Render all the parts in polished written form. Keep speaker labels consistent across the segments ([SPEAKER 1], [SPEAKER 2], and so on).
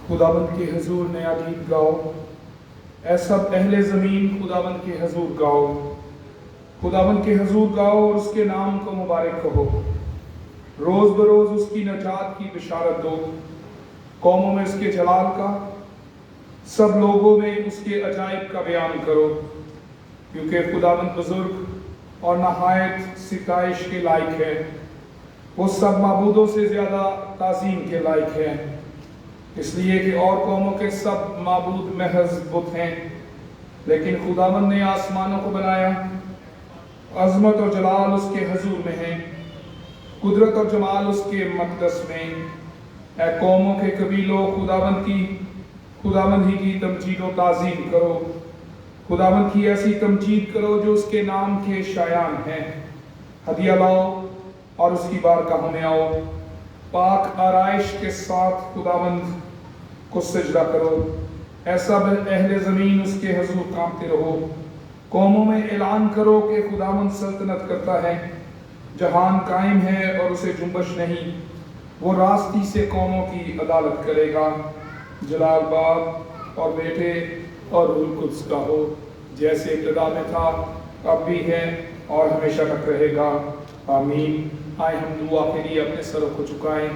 [SPEAKER 1] خداوند کے حضور نیا گیت گاؤ، اے سب اہل زمین خداوند کے حضور گاؤ، خداوند کے حضور گاؤ اور اس کے نام کو مبارک کہو، روز بروز اس کی نجات کی بشارت دو، قوموں میں اس کے جلال کا، سب لوگوں میں اس کے عجائب کا بیان کرو، کیونکہ خداوند بزرگ اور نہایت ستائش کے لائق ہے، وہ سب معبودوں سے زیادہ تعظیم کے لائق ہے، اس لیے کہ اور قوموں کے سب معبود محض بت ہیں، لیکن خداوند نے آسمانوں کو بنایا، عظمت اور جلال اس کے حضور میں ہے، قدرت اور جمال اس کے مقدس میں۔ اے قوموں کے قبیلوں، خداوند ہی کی تمجید و تعظیم کرو، خداوند کی ایسی تمجید کرو جو اس کے نام کے شایان ہیں۔ ہدیہ لاؤ اور اس کی بارگاہوں میں آؤ، پاک آرائش کے ساتھ خداوند کو سجدہ کرو، اے سب اہل زمین اس کے حضور کانپتے رہو، قوموں میں اعلان کرو کہ خداوند سلطنت کرتا ہے، جہان قائم ہے اور اسے جنبش نہیں، وہ راستی سے قوموں کی عدالت کرے گا۔ جلال باپ اور بیٹے اور روح القدس کا ہو، جیسے ابتدا میں تھا اب بھی ہے اور ہمیشہ تک رہے گا، آمین۔ آئے ہم دعا کے لیے اپنے سروں کو جھکائیں۔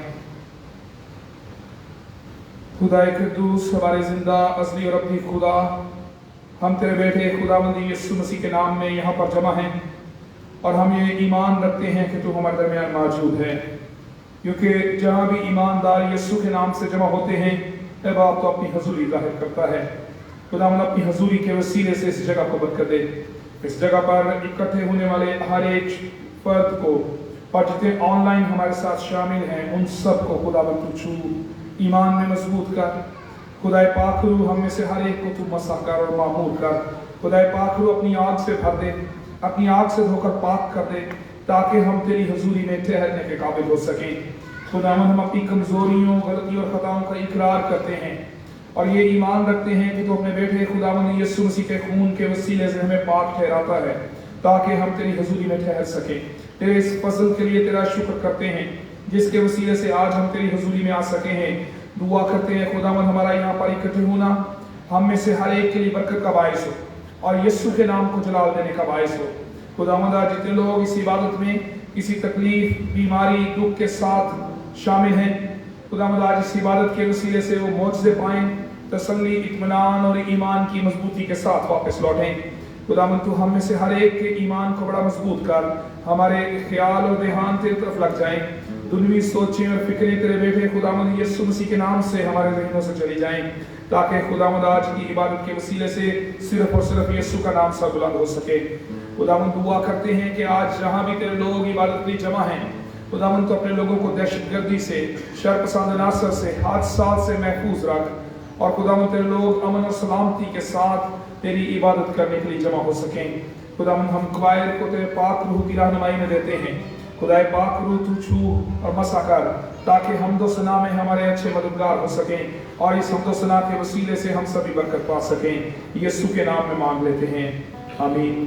[SPEAKER 1] خدا قدوس، ہمارے زندہ ازلی اور ابدی خدا، ہم تیرے بیٹے خداوند یسوع مسیح کے نام میں یہاں پر جمع ہیں، اور ہم یہ ایمان رکھتے ہیں کہ تو ہمارے درمیان موجود ہے، کیونکہ جہاں بھی ایماندار یسوع کے نام سے جمع ہوتے ہیں، اے باپ تو اپنی حضوری ظاہر کرتا ہے۔ خداوند اپنی حضوری کے وسیلے سے اس جگہ کو برکت دے، اس جگہ پر اکٹھے ہونے والے ہر ایک فرد کو، اور جتنے آن لائن ہمارے ساتھ شامل ہیں ان سب کو خداوند تو چھو، ایمان میں مضبوط کر۔ خدا پاک روح ہم میں سے ہر ایک کو تو مسح کر اور معمور کر۔ خدا پاک روح اپنی آگ سے بھر دے، اپنی آگ سے دھو کر پاک کر دے، تاکہ ہم تیری حضوری میں ٹھہرنے کے قابل ہو سکیں۔ خداوند ہم اپنی کمزوریوں، غلطیوں اور خطاؤں کا اقرار کرتے ہیں، اور یہ ایمان رکھتے ہیں کہ تو اپنے بیٹے خداوند یسوع مسیح کے خون کے وسیلے سے ہمیں پاک ٹھہراتا ہے، تاکہ ہم تیری حضوری میں ٹھہر سکیں۔ تیرے اس فضل کے لیے تیرا شکر کرتے ہیں جس کے وسیلے سے آج ہم تیری حضوری میں آ سکے ہیں۔ دعا کرتے ہیں خداوند ہمارا یہاں پر اکٹھے ہونا ہم میں سے ہر ایک کے لیے برکت کا باعث ہو، اور یسوع کے نام کو جلال دینے کا باعث ہو۔ خداوند آج جتنے لوگ اس عبادت میں کسی تکلیف، بیماری، دکھ کے ساتھ شامل ہیں، خداوند آج اس عبادت کے وسیلے سے وہ معجزے پائیں، تسلی، اطمینان اور ایمان کی مضبوطی کے ساتھ واپس لوٹیں۔ خداوند تو ہم میں سے ہر ایک کے ایمان کو بڑا مضبوط کر، ہمارے خیال اور دھیان تیری طرف لگ جائیں، دنیوی سوچیں اور فکریں تیرے بیٹے خداوند یسوع مسیح کے نام سے ہمارے ذہنوں سے چلی جائیں، تاکہ خداوند آج کی عبادت کے وسیلے سے صرف اور صرف یسوع کا نام سا بلند ہو سکے۔ خداوند دعا کرتے ہیں کہ آج جہاں بھی تیرے لوگ عبادت میں جمع ہیں، خداوند تو اپنے لوگوں کو دہشت گردی سے، شر پسند عناصر سے، حادثات سے محفوظ رکھ، اور خداوند تیرے لوگ امن اور سلامتی کے ساتھ تیری عبادت کرنے کے لیے جمع ہو سکیں۔ خداوند ہم قبائل کو تیرے پاک روح کی رہنمائی میں دیتے ہیں، خدا پاک روح تو چھو اور مسح کر، تاکہ حمد و ثنا میں ہمارے اچھے مددگار ہو سکیں، اور اس حمد و ثنا کے وسیلے سے ہم سبھی برکت پا سکیں۔ یسوع کے نام میں مانگ لیتے ہیں، آمین۔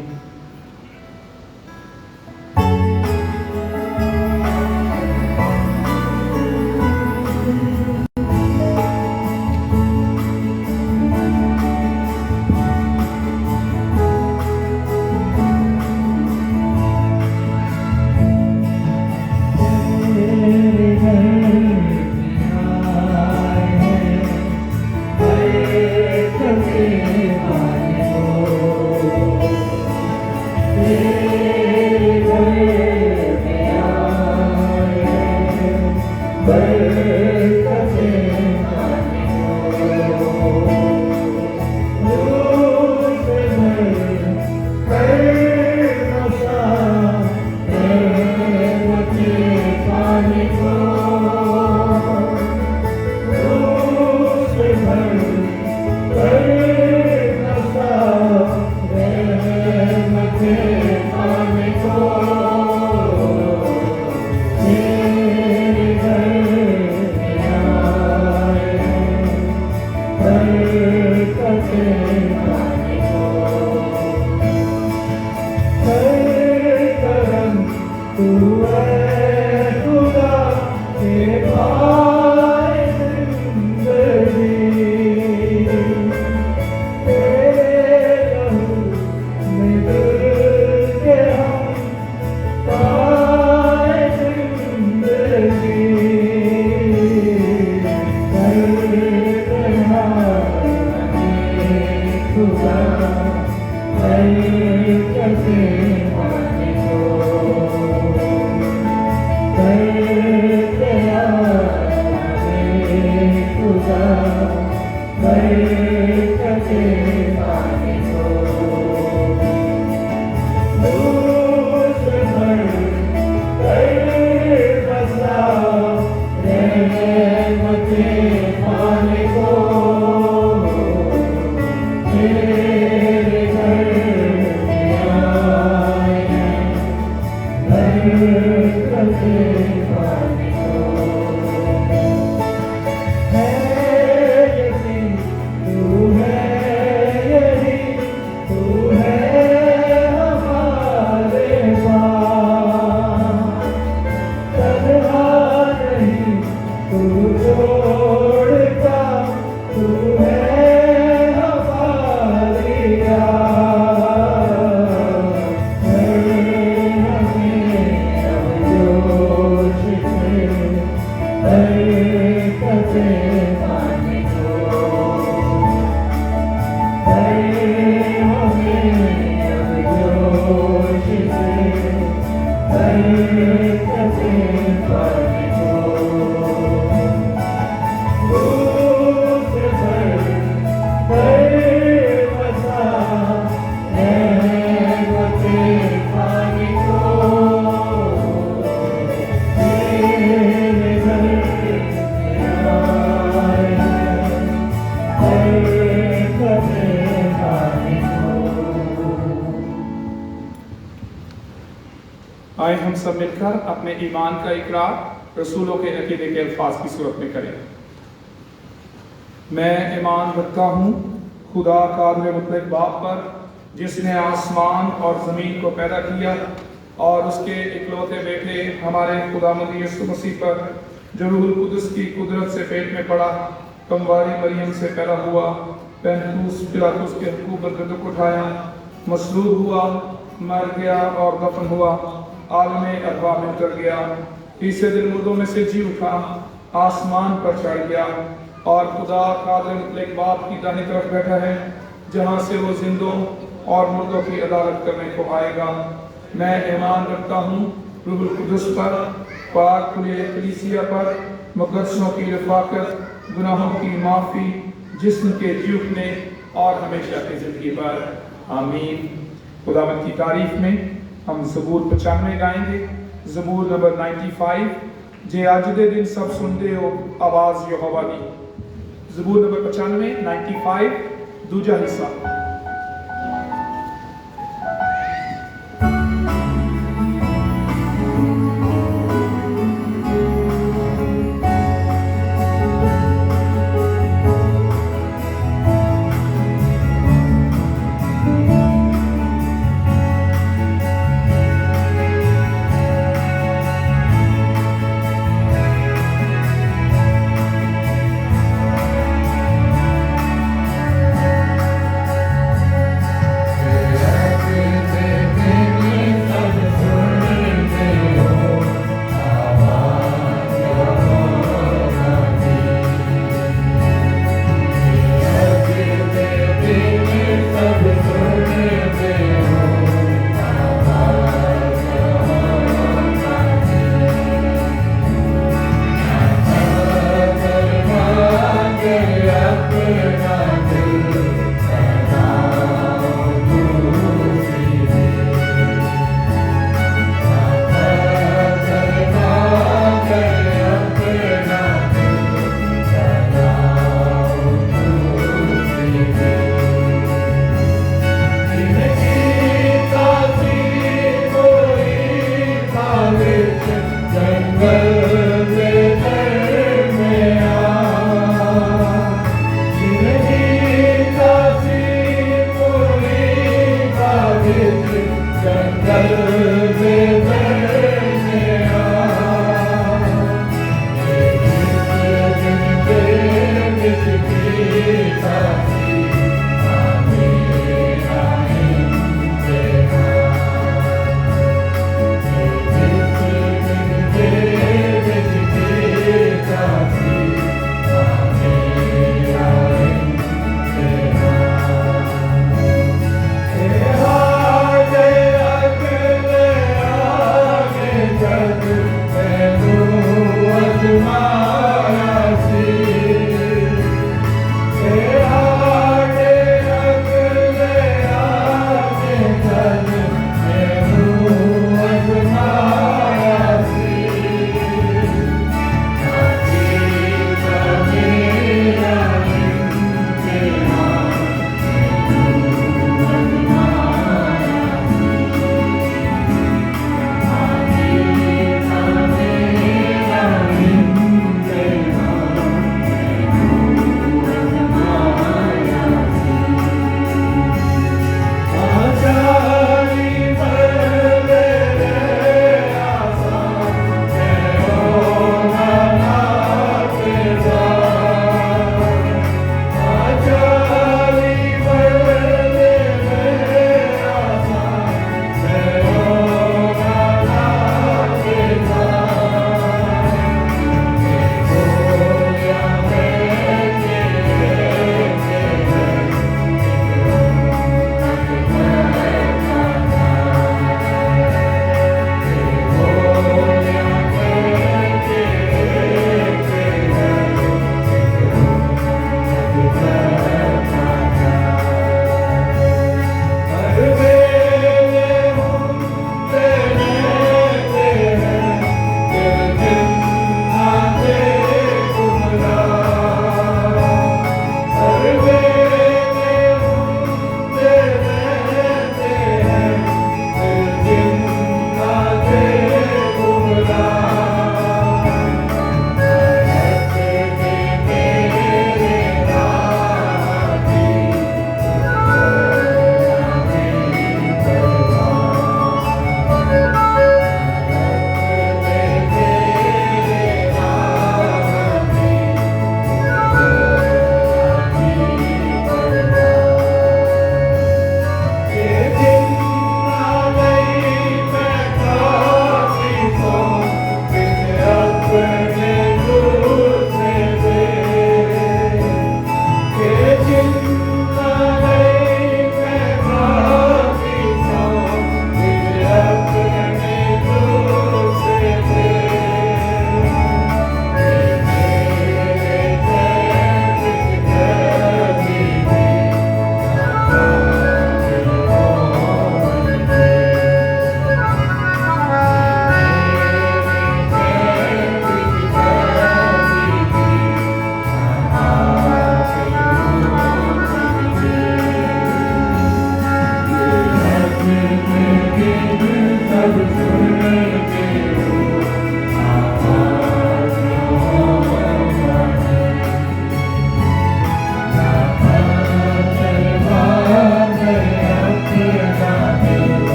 [SPEAKER 1] آئے ہم سب مل کر اپنے ایمان کا اقرار رسولوں کے عقیدے کے الفاظ کی صورت میں کریں۔ میں ایمان رکھتا ہوں خدا قادر مطلق باپ پر، جس نے آسمان اور زمین کو پیدا کیا، اور اس کے اکلوتے بیٹے ہمارے خداوند یسوع مسیح پر، جو روح القدس کی قدرت سے پیٹ میں پڑا، کمواری مریم سے پیدا ہوا، پینتوس پلاطس کے حکم پر گردک اٹھایا، مصلوب ہوا، مر گیا اور دفن ہوا، عالم ارواح میں اتر گیا، تیسرے دن مردوں میں سے جی اٹھا، آسمان پر چڑھ گیا، اور خدا قادر مطلق باپ کی دائیں طرف بیٹھا ہے، جہاں سے وہ زندوں اور مردوں کی عدالت کرنے کو آئے گا۔ میں ایمان رکھتا ہوں روح القدس پر، پاک کھلے کلیسیا پر، مقدسوں کی رفاقت، گناہوں کی معافی، جسم کے جی اٹھنے اور ہمیشہ کی زندگی پر، آمین۔ خداوند کی تعریف میں ہم زبور 95 گائیں گے۔ زبور نمبر 95، جے اج دے دن سب سنتے ہو آواز یہوہ دی۔ زبور نمبر 95 دوجا حصہ۔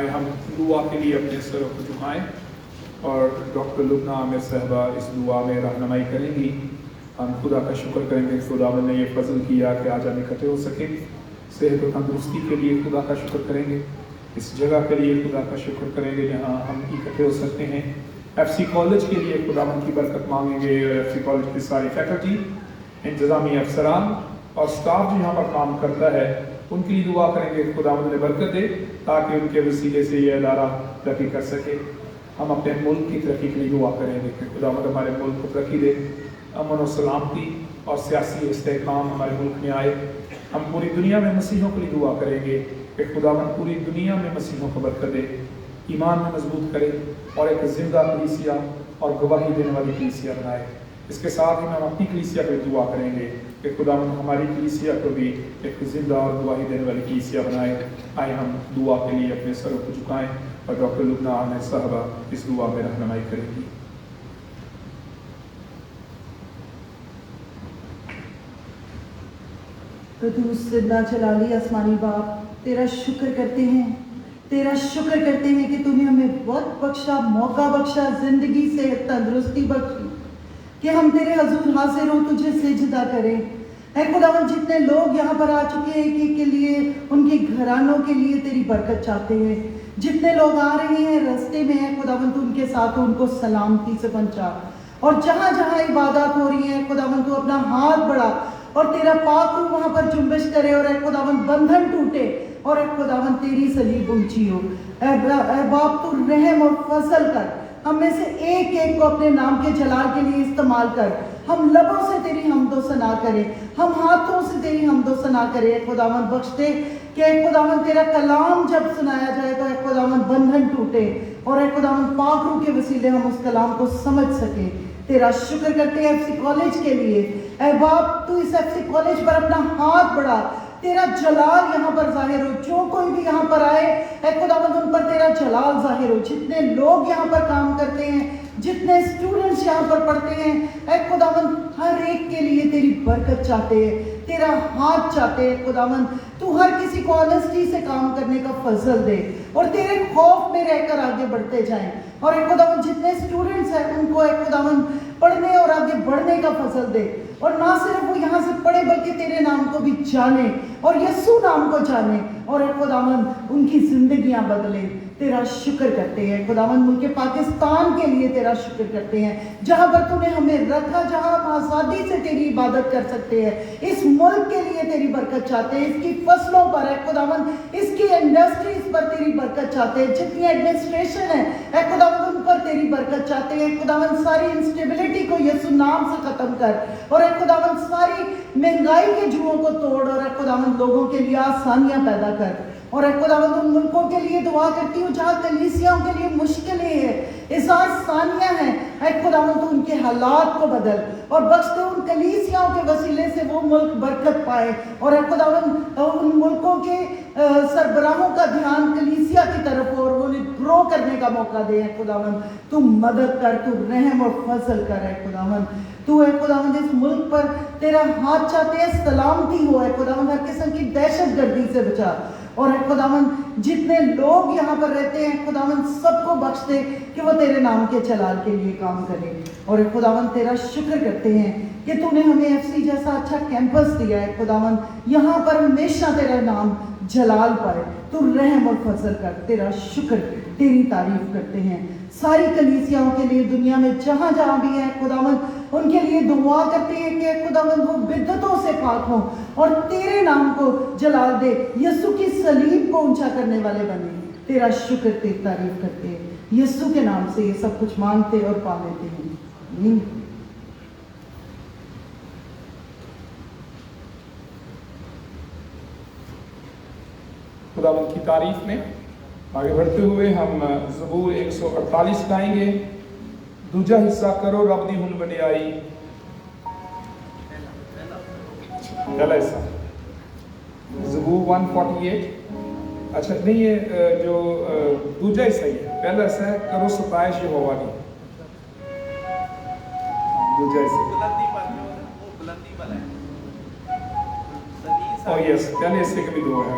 [SPEAKER 1] آئے ہم دعا کے لیے اپنے سروں کو جھکائیں اور ڈاکٹر لبنہ عامر صاحبہ اس دعا میں رہنمائی کریں گی. ہم خدا کا شکر کریں گے کہ خدا نے یہ فضل کیا کہ آج ہم اکٹھے ہو سکیں. صحت و تندرستی کے لیے خدا کا شکر کریں گے, اس جگہ کے لیے خدا کا شکر کریں گے جہاں ہم اکٹھے ہو سکتے ہیں. ایف سی کالج کے لیے خداوند کی برکت مانگیں گے. ایف سی کالج کی ساری فیکلٹی, انتظامی افسران اور اسٹاف جو یہاں پر کام کرتا ہے ان کے لیے دعا کریں گے خداوند نے برکت دے تاکہ ان کے وسیلے سے یہ ادارہ ترقی کر سکے. ہم اپنے ملک کی ترقی کے لیے دعا کریں گے کہ خداوند ہمارے ملک کو ترقی دے, امن و سلامتی اور سیاسی استحکام ہمارے ملک میں آئے. ہم پوری دنیا میں مسیحوں کے لیے دعا کریں گے کہ خداوند پوری دنیا میں مسیحوں کو برکت دے, ایمان میں مضبوط کرے اور ایک زندہ کلیسیا اور گواہی دینے والی کلیسیا بنائے. اس کے ساتھ ہی ہم اپنی کلیسیا کے لیے دعا کریں گے کہ خداوند ہماری کلیسیا کو بھی ایک زندہ اور گواہی دینے والی کلیسیا بنائے. آئے ہم دعا کے لیے اپنے سروں کو جھکائیں اور ڈاکٹر لبنہ عامر صاحبہ اس دعا میں رہنمائی کریں گی.
[SPEAKER 2] قدوس زندہ جلالی آسمانی باپ, تیرا شکر کرتے ہیں, تیرا شکر کرتے ہیں کہ تو نے ہمیں وقت بخشا, موقع بخشا, زندگی سے تندرستی بخشی کہ ہم تیرے حضور حاضر ہوں, تجھے سجدہ کریں. اے خداوند جتنے لوگ یہاں پر آ چکے ہیں کہ کے لیے ان کے گھرانوں کے لیے تیری برکت چاہتے ہیں, جتنے لوگ آ رہے ہیں رستے میں ہیں خداوند تو ان کے ساتھ ان کو سلامتی سے پہنچا, اور جہاں جہاں عبادات ہو رہی ہیں خداوند تو اپنا ہاتھ بڑھا اور تیرا پاک روح وہاں پر جنبش کرے, اور اے خداوند بندھن ٹوٹے اور اے خداوند تیری صلیب اونچی ہو. اے باپ تو رحم اور فضل کر, ہم میں سے ایک ایک کو اپنے نام کے جلال کے لیے استعمال کر. ہم لبوں سے تیری حمد و ثنا کریں, ہم ہاتھوں سے تیری حمد و ثنا کریں. اے خداوند بخش دے کہ اے خداوند تیرا کلام جب سنایا جائے تو اے خداوند بندھن ٹوٹے اور اے خداوند پاک روح کے وسیلے ہم اس کلام کو سمجھ سکیں. تیرا شکر کرتے ہیں ایف سی کالج کے لیے. اے باپ تو اس ایف سی کالج پر اپنا ہاتھ بڑھا, تیرا جلال یہاں پر ظاہر ہو. جو کوئی بھی یہاں پر آئے اے خداوند ان پر تیرا جلال ظاہر ہو. جتنے لوگ یہاں پر کام کرتے ہیں, جتنے اسٹوڈنٹس یہاں پر پڑھتے ہیں اے خداوند ہر ایک کے لیے تیری برکت چاہتے ہیں, تیرا ہاتھ چاہتے ہیں. خداوند تو ہر کسی کو آنیسٹی سے کام کرنے کا فضل دے اور تیرے خوف میں رہ کر آگے بڑھتے جائیں. اور اے خداوند جتنے اسٹوڈنٹس ہیں ان کو اے خداوند پڑھنے اور آگے بڑھنے کا فضل دے, اور نہ صرف وہ یہاں سے پڑھے بلکہ تیرے نام کو بھی جانے اور یسوع نام کو جانے, اور اے خداوند ان کی زندگیاں بدلیں. تیرا شکر کرتے ہیں خداوند ملک پاکستان کے لیے, تیرا شکر کرتے ہیں جہاں پر تو نے ہمیں رکھا, جہاں ہم آزادی سے تیری عبادت کر سکتے ہیں. اس ملک کے لیے تیری برکت چاہتے ہیں, اس کی فصلوں پر اے خداوند اس کی انڈسٹریز پر تیری برکت چاہتے ہیں, جتنی ایڈمنسٹریشن ہے اے خداوند ان پر تیری برکت چاہتے ہیں. خداوند ساری انسٹیبلٹی کو یسوع نام سے ختم کر, اور اے خداوند ساری مہنگائی کے جوؤں کو توڑ, اور اے خداوند لوگوں کے لیے آسانیاں پیدا کر. اور اے خداوند ان ملکوں کے لیے دعا کرتی ہوں جہاں کلیسیاؤں کے لیے مشکلیں ہیں, اظہار ثانیہ ہیں, اے خداوند تو ان کے حالات کو بدل اور بخش دے. ان کلیسیاؤں کے وسیلے سے وہ ملک برکت پائے, اور اے خداوند ان ملکوں کے سربراہوں کا دھیان کلیسیا کی طرف ہو اور وہ انہیں گرو کرنے کا موقع دے. اے خداوند تو مدد کر, تو رحم اور فضل کر. اے خداوند تو اے خداوند اس ملک پر تیرا ہاتھ چاہتے ہیں, سلامتی ہو. اے خداوند ہر قسم کی دہشت گردی سے بچا, اور اے خداوند جتنے لوگ یہاں پر رہتے ہیں خداوند سب کو بخش دے کہ وہ تیرے نام کے جلال کے لیے کام کرے. اور اے خداوند تیرا شکر کرتے ہیں کہ تو نے ہمیں ایف سی جیسا اچھا کیمپس دیا ہے. خداوند یہاں پر ہمیشہ تیرا نام جلال پائے, تو رحم اور فضل کر. تیرا شکر, تیری تعریف کرتے ہیں. ساری کلیسیاؤں کے لیے دنیا میں جہاں جہاں بھی ہیں خداوند ان کے لیے دعا کرتے ہیں کہ خداوند وہ بدعتوں سے پاک ہوں اور تیرے نام کو جلال دے, یسوع کی صلیب کو اونچا کرنے والے بنے. تیرا شکر, تیری تعریف کرتے ہیں. یسوع کے نام سے یہ سب کچھ مانگتے اور پا لیتے ہیں. آمین.
[SPEAKER 1] خداوند کی تعریف میں آگے بڑھتے ہوئے ہم زبور 148 گائیں گے. دوجا حصہ کرو رب دی ہن وڈیائی. پہلا حصہ زبور 148. اچھا نہیں, یہ جو دوجا حصہ ہی ہے. پہلا حصہ ہے کرو ستائش یہوہ کی. دوجا حصہ او یس, پہلے حصے کے بھی دو ہے.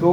[SPEAKER 1] 2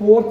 [SPEAKER 1] 4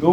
[SPEAKER 1] 2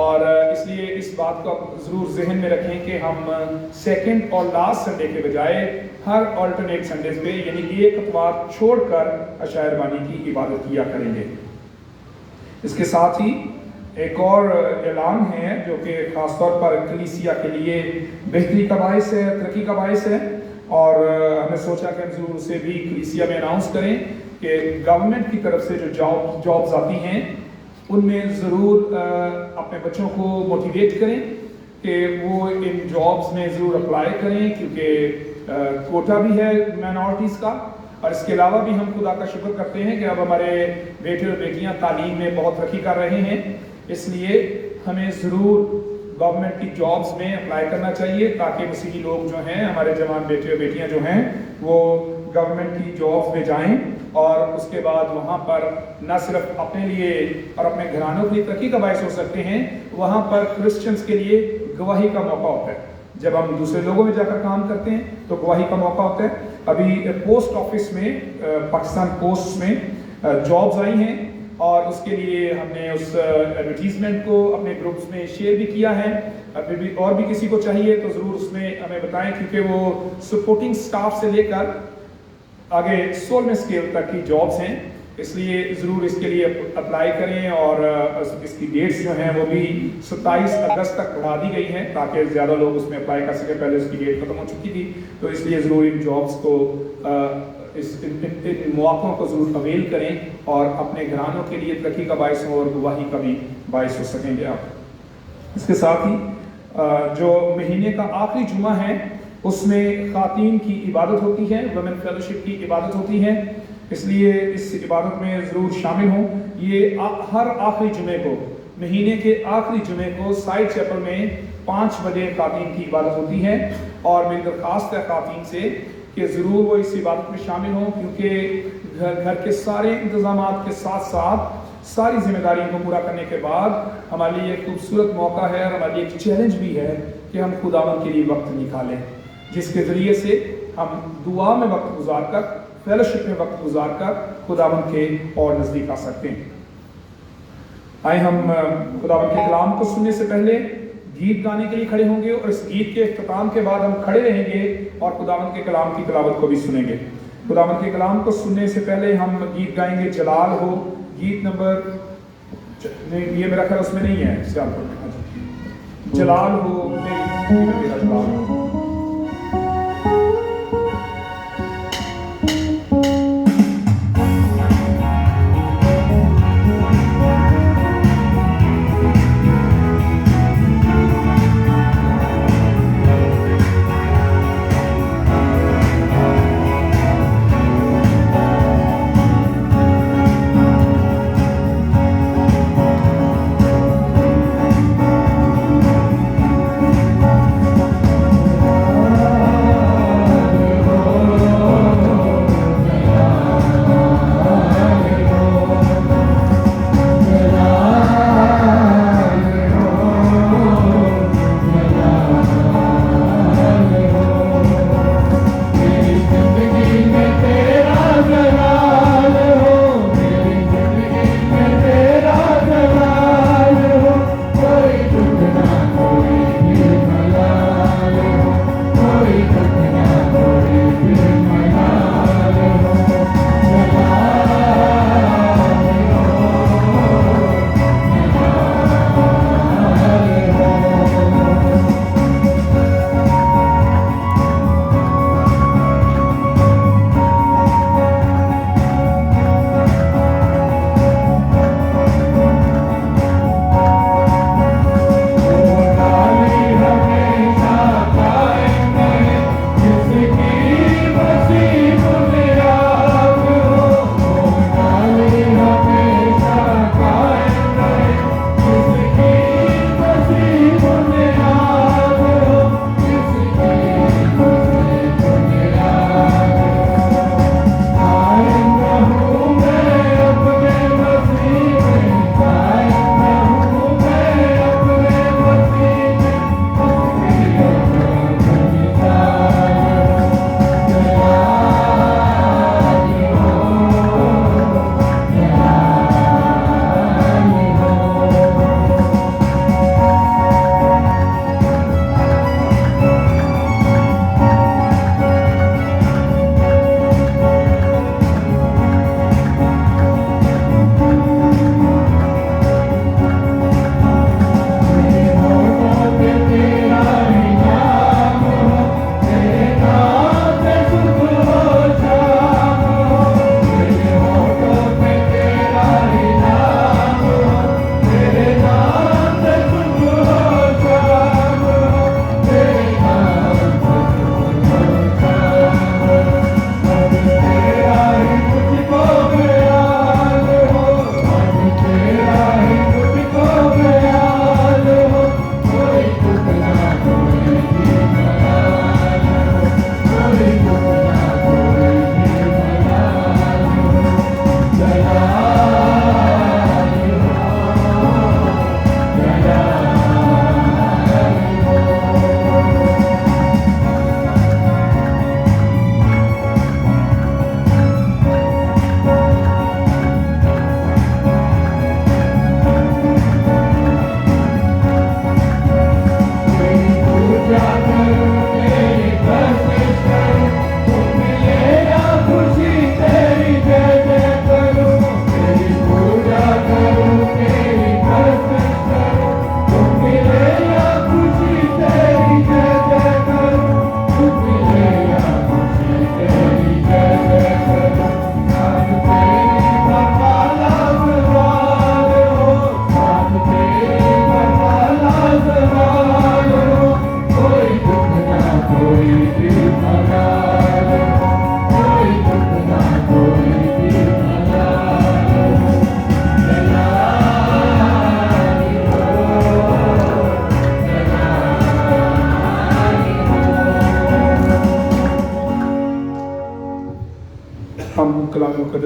[SPEAKER 1] اور اس لیے اس بات کو آپ ضرور ذہن میں رکھیں کہ ہم سیکنڈ اور لاسٹ سنڈے کے بجائے ہر آلٹرنیٹ سنڈیز پہ یعنی ایک اتوار چھوڑ کر عشائر بانی کی عبادت کیا کریں گے۔ اس کے ساتھ ہی ایک اور اعلان ہے جو کہ خاص طور پر کلیسیا کے لیے بہتری کا باعث ہے، ترقی کا باعث ہے، اور ہم نے سوچا کہ ہم ضرور اسے بھی کلیسیا میں اناؤنس کریں کہ گورنمنٹ کی طرف سے جو جابز آتی ہیں ان میں ضرور اپنے بچوں کو موٹیویٹ کریں کہ وہ ان جابز میں ضرور اپلائی کریں، کیونکہ کوٹا بھی ہے مائنورٹیز کا، اور اس کے علاوہ بھی ہم خدا کا شکر کرتے ہیں کہ اب ہمارے بیٹے اور بیٹیاں تعلیم میں بہت ترقی کر رہے ہیں، اس لیے ہمیں ضرور گورنمنٹ کی جابز میں اپلائی کرنا چاہیے تاکہ مسیحی لوگ جو ہیں، ہمارے جوان بیٹے اور بیٹیاں جو ہیں، وہ گورنمنٹ کی جابز میں جائیں اور اس کے بعد وہاں پر نہ صرف اپنے لیے اور اپنے گھرانوں کے لیے ترقی کا باعث ہو سکتے ہیں، وہاں پر کرسچنز کے لیے گواہی کا موقع ہوتا ہے۔ جب ہم دوسرے لوگوں میں جا کر کام کرتے ہیں تو گواہی کا موقع ہوتا ہے۔ ابھی پوسٹ آفس میں پاکستان پوسٹ میں جابز آئی ہیں اور اس کے لیے ہم نے اس ایڈورٹیزمنٹ کو اپنے گروپس میں شیئر بھی کیا ہے۔ ابھی بھی اور بھی کسی کو چاہیے تو ضرور اس میں ہمیں بتائیں، کیونکہ وہ سپورٹنگ سٹاف سے لے کر آگے 16ویں اسکیل تک کی جابز ہیں، اس لیے ضرور اس کے لیے اپلائی کریں، اور اس کی ڈیٹس جو ہیں وہ بھی 27 اگست تک بڑھا دی گئی ہیں تاکہ زیادہ لوگ اس میں اپلائی کر سکیں، پہلے اس کی ڈیٹ ختم ہو چکی تھی، تو اس لیے ضرور ان جابز کو ان مواقعوں کو ضرور اویل کریں اور اپنے گھرانوں کے لیے ترقی کا باعث ہو اور گواہی کا بھی باعث ہو سکیں گے آپ۔ اس کے ساتھ ہی جو مہینے کا آخری جمعہ ہے اس میں خواتین کی عبادت ہوتی ہے، ویمن فیلوشپ کی عبادت ہوتی ہے، اس لیے اس عبادت میں ضرور شامل ہوں۔ یہ ہر آخری جمعے کو، مہینے کے آخری جمعے کو سائڈ چیپل میں 5 بجے خواتین کی عبادت ہوتی ہے، اور میری درخواست ہے خواتین سے کہ ضرور وہ اس عبادت میں شامل ہوں، کیونکہ گھر کے سارے انتظامات کے ساتھ ساتھ ساری ذمہ داریوں کو پورا کرنے کے بعد ہمارے لیے ایک خوبصورت موقع ہے اور ہمارے لیے ایک چیلنج بھی ہے کہ ہم خداوند کے لیے وقت نکالیں، جس کے ذریعے سے ہم دعا میں وقت گزار کر، فیلوشپ میں وقت گزار کر خداوند کے اور نزدیک آ سکتے ہیں۔ آئے ہم خداوند کے کلام کو سننے سے پہلے گیت گانے کے لیے کھڑے ہوں گے، اور اس گیت کے اختتام کے بعد ہم کھڑے رہیں گے اور خداوند کے کلام کی تلاوت کو بھی سنیں گے۔ خداوند کے کلام کو سننے سے پہلے ہم گیت گائیں گے جلال ہو، گیت نمبر نہیں، یہ میرا خیال اس میں نہیں ہے، جلال ہو میرا جلال ہو۔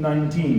[SPEAKER 1] 19।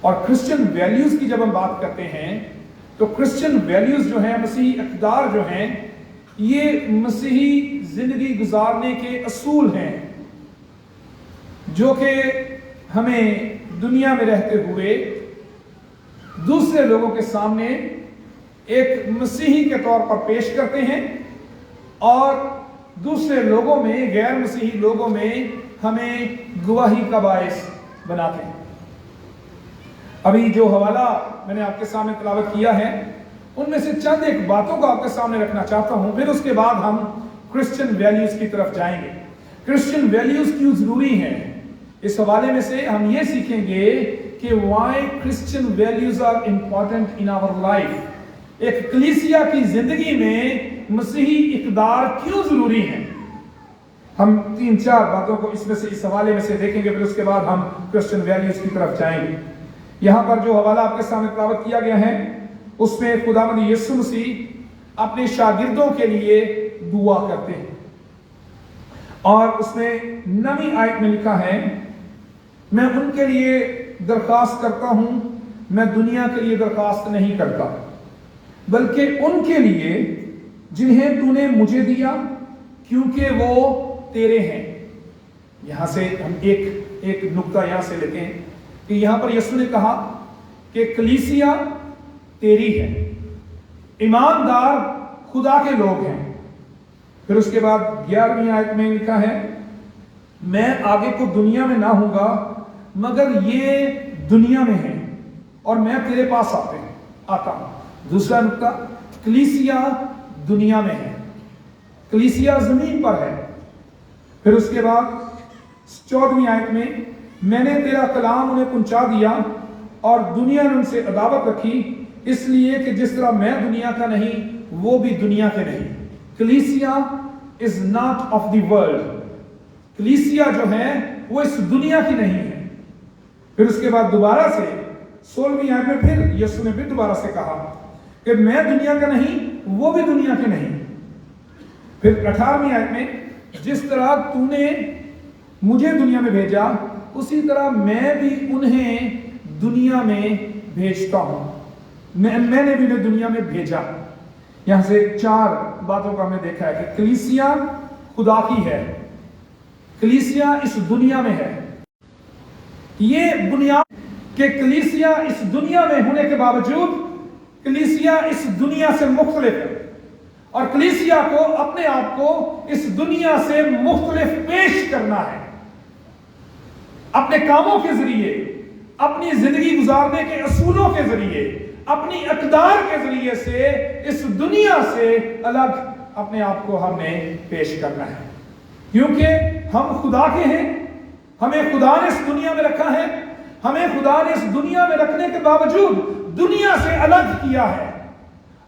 [SPEAKER 1] اور کرسچن ویلیوز کی جب ہم بات کرتے ہیں تو کرسچن ویلیوز جو ہیں، مسیحی اقدار جو ہیں، یہ مسیحی زندگی گزارنے کے اصول ہیں جو کہ ہمیں دنیا میں رہتے ہوئے دوسرے لوگوں کے سامنے ایک مسیحی کے طور پر پیش کرتے ہیں اور دوسرے لوگوں میں، غیر مسیحی لوگوں میں ہمیں گواہی کا باعث بناتے ہیں۔ ابھی جو حوالہ میں نے آپ کے سامنے تلاوت کیا ہے، ان میں سے چند ایک باتوں کو آپ کے سامنے رکھنا چاہتا ہوں، پھر اس کے بعد ہم کرسچن ویلیوز کی طرف جائیں گے۔ کرسچن ویلیوز کیوں ضروری ہیں، اس حوالے میں سے ہم یہ سیکھیں گے کہ why Christian values are important in our life۔ ایک کلیسیا کی زندگی میں مسیحی اقدار کیوں ضروری ہیں۔ ہم 3-4 باتوں کو اس حوالے میں سے دیکھیں گے، پھر اس کے بعد ہم کرسچن ویلیوز کی طرف جائیں گے۔ یہاں پر جو حوالہ آپ کے سامنے تلاوت کیا گیا ہے، اس میں خداوند یسوع مسیح اپنے شاگردوں کے لیے دعا کرتے ہیں، اور اس میں 9ویں آیت میں لکھا ہے، میں ان کے لیے درخواست کرتا ہوں، میں دنیا کے لیے درخواست نہیں کرتا، بلکہ ان کے لیے جنہیں تو نے مجھے دیا، کیونکہ وہ تیرے ہیں۔ یہاں سے ہم ایک نقطہ یہاں سے لیتے ہیں کہ یہاں پر یسوع نے کہا کہ کلیسیا تیری ہے، ایماندار خدا کے لوگ ہیں۔ پھر اس کے بعد 11ویں آیت میں لکھا ہے، میں آگے کو دنیا میں نہ ہوں گا، مگر یہ دنیا میں ہے اور میں تیرے پاس آتا ہوں۔ دوسرا نقطہ، کلیسیا دنیا میں ہے، کلیسیا زمین پر ہے۔ پھر اس کے بعد 14ویں آیت میں نے تیرا کلام انہیں پہنچا دیا اور دنیا نے ان سے عداوت رکھی، اس لیے کہ جس طرح میں دنیا کا نہیں وہ بھی دنیا کے نہیں۔ کلیسیا is not of the world, کلیسیا جو ہے وہ اس دنیا کی نہیں ہے۔ پھر اس کے بعد دوبارہ سے 16ویں آیت میں پھر یسوع نے پھر دوبارہ سے کہا کہ میں دنیا کا نہیں وہ بھی دنیا کے نہیں۔ پھر 18ویں آیت میں، جس طرح تو نے مجھے دنیا میں بھیجا اسی طرح میں بھی انہیں دنیا میں بھیجتا ہوں، میں نے بھی انہیں دنیا میں بھیجا۔ یہاں سے 4 باتوں کا ہم نے دیکھا ہے کہ کلیسیا خدا کی ہے، کلیسیا اس دنیا میں ہے۔ یہ بنیاد کہ کلیسیا اس دنیا میں ہونے کے باوجود کلیسیا اس دنیا سے مختلف ہے، اور کلیسیا کو اپنے آپ کو اس دنیا سے مختلف پیش کرنا ہے، اپنے کاموں کے ذریعے، اپنی زندگی گزارنے کے اصولوں کے ذریعے، اپنی اقدار کے ذریعے سے اس دنیا سے الگ اپنے آپ کو ہم نے پیش کرنا ہے، کیونکہ ہم خدا کے ہیں، ہمیں خدا نے اس دنیا میں رکھا ہے، ہمیں خدا نے اس دنیا میں رکھنے کے باوجود دنیا سے الگ کیا ہے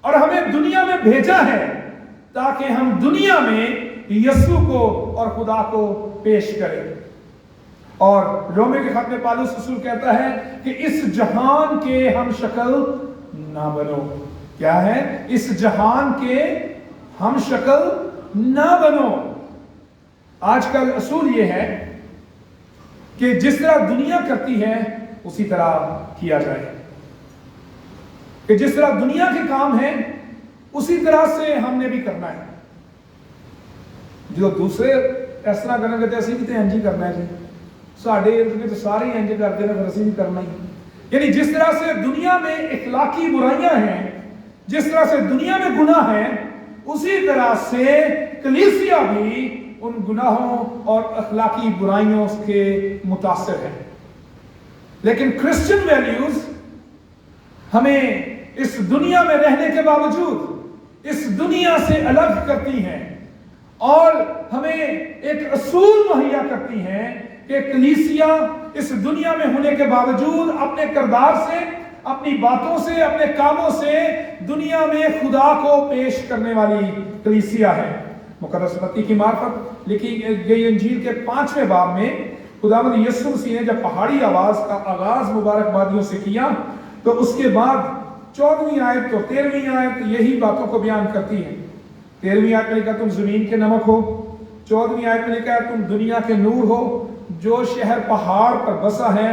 [SPEAKER 1] اور ہمیں دنیا میں بھیجا ہے تاکہ ہم دنیا میں یسوع کو اور خدا کو پیش کریں۔ اور رومے کے خط میں پالوس رسول کہتا ہے کہ اس جہان کے ہم شکل نہ بنو۔ کیا ہے؟ اس جہان کے ہم شکل نہ بنو۔ آج کل اصول یہ ہے کہ جس طرح دنیا کرتی ہے اسی طرح کیا جائے، کہ جس طرح دنیا کے کام ہیں اسی طرح سے ہم نے بھی کرنا ہے۔ جو دوسرے اس طرح کرنا کہتے ہیں اسی بھی انج ہی کرنا ہے، ساڑھے تو سارے انج کرتے ہیں، پھر اسی بھی کرنا ہی۔ یعنی جس طرح سے دنیا میں اخلاقی برائیاں ہیں، جس طرح سے دنیا میں گناہ ہیں، اسی طرح سے کلیسیا بھی ان گناہوں اور اخلاقی برائیوں کے متاثر ہے۔ لیکن کرسچن ویلیوز ہمیں اس دنیا میں رہنے کے باوجود اس دنیا سے الگ کرتی ہیں اور ہمیں ایک اصول مہیا کرتی ہیں کہ کلیسیا اس دنیا میں ہونے کے باوجود اپنے کردار سے، اپنی باتوں سے، اپنے کاموں سے دنیا میں خدا کو پیش کرنے والی کلیسیا ہے۔ مقدس متی کی معرفت لکھی گئی انجیل کے 5ویں باب میں خداوند یسوع مسیح نے جب پہاڑی آواز کا آغاز مبارکبادیوں سے کیا تو اس کے بعد 14ویں آیت اور 13ویں آیت یہی باتوں کو بیان کرتی ہے۔ 13ویں آیت میں لکھا تم زمین کے نمک ہو، 14ویں آیت میں لکھا ہے تم دنیا کے نور ہو، جو شہر پہاڑ پر بسا ہے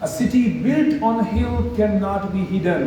[SPEAKER 1] A city built on a hill cannot be hidden,